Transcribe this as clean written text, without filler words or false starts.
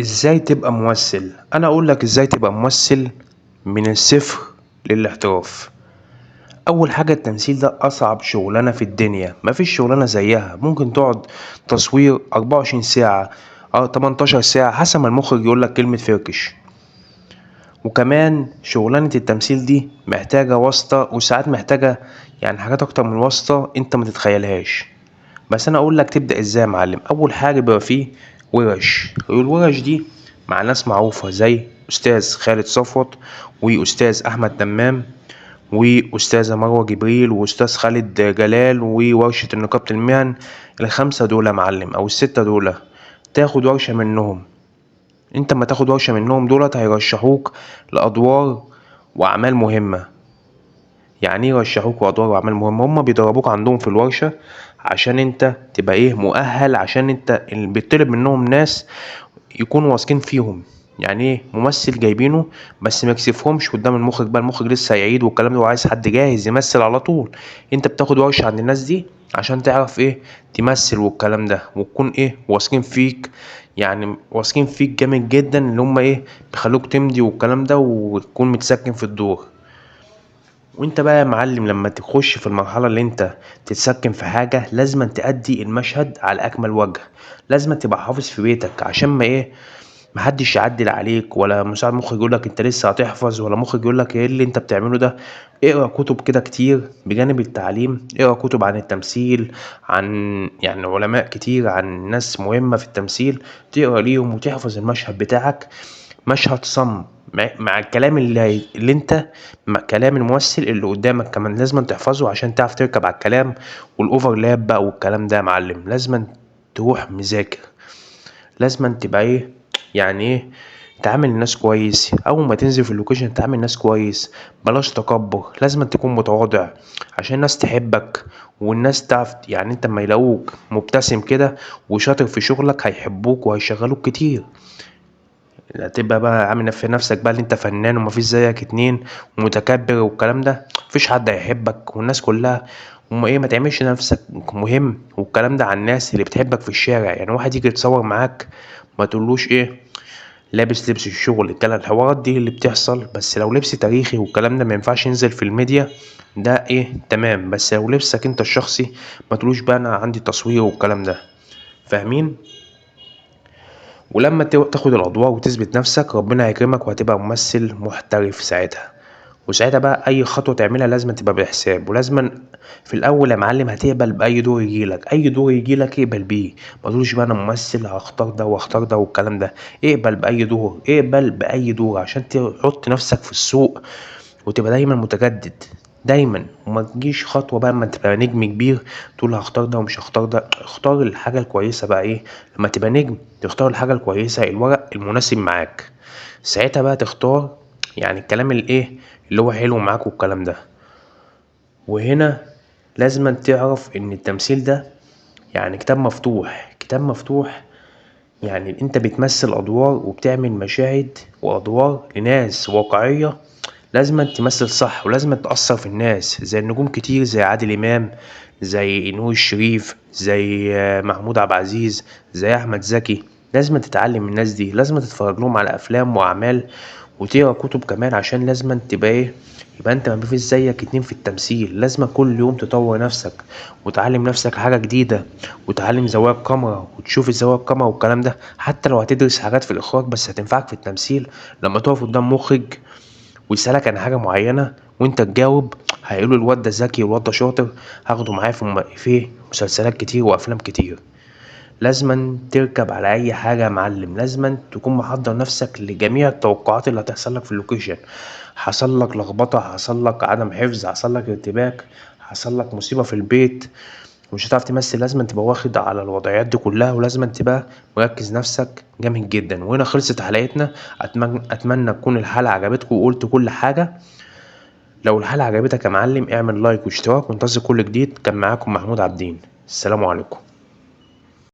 ازاي تبقى ممثل؟ انا اقول لك ازاي تبقى ممثل من الصفر للاحتراف. اول حاجة، التمثيل ده اصعب شغلانة في الدنيا، مفيش شغلانة زيها. ممكن تقعد تصوير 24 ساعة او 18 ساعة حسب ما المخرج يقول لك كلمة فركش. وكمان شغلانة التمثيل دي محتاجة واسطة، وساعات محتاجة يعني حاجات اكتر من واسطة انت ما تتخيلهاش. بس انا اقول لك تبدا ازاي يا معلم. اول حاجه بيبقى فيه ورش، والورش دي مع ناس معروفه زي استاذ خالد صفوت، واستاذ احمد تمام، واستاذه مروه جبريل، واستاذ خالد جلال، وورشه نقابه المهن. الخمسه دول يا معلم او السته دول تاخد ورشه منهم. انت ما تاخد ورشه منهم دولت هيرشحوك لادوار واعمال مهمه. يعني ايه يرشحوك وادوار واعمال مهمه؟ هما بيدربوك عندهم في الورشه عشان انت تبقى ايه مؤهل، عشان انت اللي بيطلب منهم ناس يكونوا واثقين فيهم. يعني ايه ممثل جايبينه بس ما يكسفهمش قدام المخرج، بقى المخرج لسه هيعيد والكلام ده وعايز حد جاهز يمثل على طول. انت بتاخد ورشه عند الناس دي عشان تعرف ايه تمثل والكلام ده، وتكون ايه واثقين فيك. يعني واثقين فيك جامد جدا، اللي هم ايه بيخلوك تمضي والكلام ده وتكون متسكن في الدور. وانت بقى يا معلم لما تخش في المرحلة اللي انت تتسكن في حاجة، لازم تأدي المشهد على أكمل وجه. لازم تبقى حافظ في بيتك عشان ما ايه محدش يعدل عليك، ولا مساعد مخرج يقولك انت لسه هتحفظ، ولا مخرج يقولك ايه اللي انت بتعمله ده. اقرا كتب كده كتير بجانب التعليم، اقرا كتب عن التمثيل، عن يعني علماء كتير، عن ناس مهمة في التمثيل، تقرا ليهم وتحفظ المشهد بتاعك مشهد صم مع الكلام اللي انت مع كلام الممثل اللي قدامك كمان لازم تحفظه عشان تعرف تركب على الكلام والاوفرلاب بقى والكلام ده يا معلم. لازم تروح مذاكر، لازم تبقى ايه يعني ايه تعامل الناس كويس. اول ما تنزل في اللوكيشن تعامل الناس كويس، بلاش تكبر. لازم تكون متواضع عشان الناس تحبك، والناس تعرف يعني انت لما يلاقوك مبتسم كده وشاطر في شغلك هيحبوك وهيشغلوك كتير. تبقى بقى عامل في نفسك بقى اللي انت فنان ومفيش زيك اتنين ومتكبر والكلام ده، مفيش حد هيحبك والناس كلها ايه ما تعملش نفسك مهم والكلام ده على الناس اللي بتحبك في الشارع. يعني واحد يجي يتصور معاك ما تقولوش ايه لابس لبس الشغل، الحوارات دي اللي بتحصل. بس لو لبس تاريخي والكلام ده ما ينفعش ينزل في الميديا، ده ايه تمام. بس لو لبسك انت الشخصي ما تقولوش بقى انا عندي تصوير والكلام ده. فاهمين؟ ولما تاخد الأضواء وتثبت نفسك ربنا هيكرمك وهتبقى ممثل محترف ساعتها. وساعتها بقى أي خطوة تعملها لازم تبقى بحساب، ولازم في الأول يا معلم هتقبل بأي دور يجيلك. أي دور يجيلك اقبل بيه، ما تقولش بقى أنا ممثل هختار ده واختار ده والكلام ده. اقبل بأي دور، اقبل بأي دور عشان تحط نفسك في السوق وتبقى دايما متجدد دايما. وما تجيش خطوة بقى اما تبقى نجم كبير تقول هختار ده ومش هختار ده. اختار الحاجة الكويسة بقى ايه لما تبقى نجم، تختار الحاجة الكويسة الورق المناسب معاك. ساعتها بقى تختار يعني الكلام الايه اللي هو حلو معاك والكلام ده. وهنا لازم تعرف ان التمثيل ده يعني كتاب مفتوح، كتاب مفتوح. يعني انت بتمثل ادوار وبتعمل مشاهد وادوار لناس واقعية. لازم تمثل صح ولازم تأثر في الناس زي النجوم كتير، زي عادل إمام، زي نور الشريف، زي محمود عبد العزيز، زي أحمد زكي. لازم تتعلم من الناس دي، لازم تتفرج لهم على أفلام وأعمال وتقرا كتب كمان عشان لازم تبقى ايه يبقى انت ما فيش زيك اتنين في التمثيل. لازم كل يوم تطور نفسك وتعلم نفسك حاجة جديدة، وتعلم زوايا الكاميرا وتشوف زوايا الكاميرا والكلام ده. حتى لو هتدرس حاجات في الإخراج بس هتنفعك في التمثيل. لما تقف قدام مخرج ويسألك عن حاجة معينة وانت تجاوب، هيقولوا الواد ده ذكي والواد ده شاطر، هاخده معايا في مسلسلات كتير وافلام كتير. لازما تركب على اي حاجة يا معلم، لازما تكون محضر نفسك لجميع التوقعات اللي هتحصل لك في اللوكيشن. حصل لك لخبطة، حصل لك عدم حفظ، حصل لك ارتباك، حصل لك مصيبة في البيت ومش هتعرف تمثل، لازم تبقى واخد على الوضعيات دي كلها ولازم تبقى مركز نفسك جامد جدا. وهنا خلصت حلقتنا. اتمنى تكون الحلقة عجبتكم وقلت كل حاجة. لو الحلقة عجبتك يا معلم اعمل لايك واشتراك وانتظر كل جديد. كان معاكم محمود عبدين، السلام عليكم.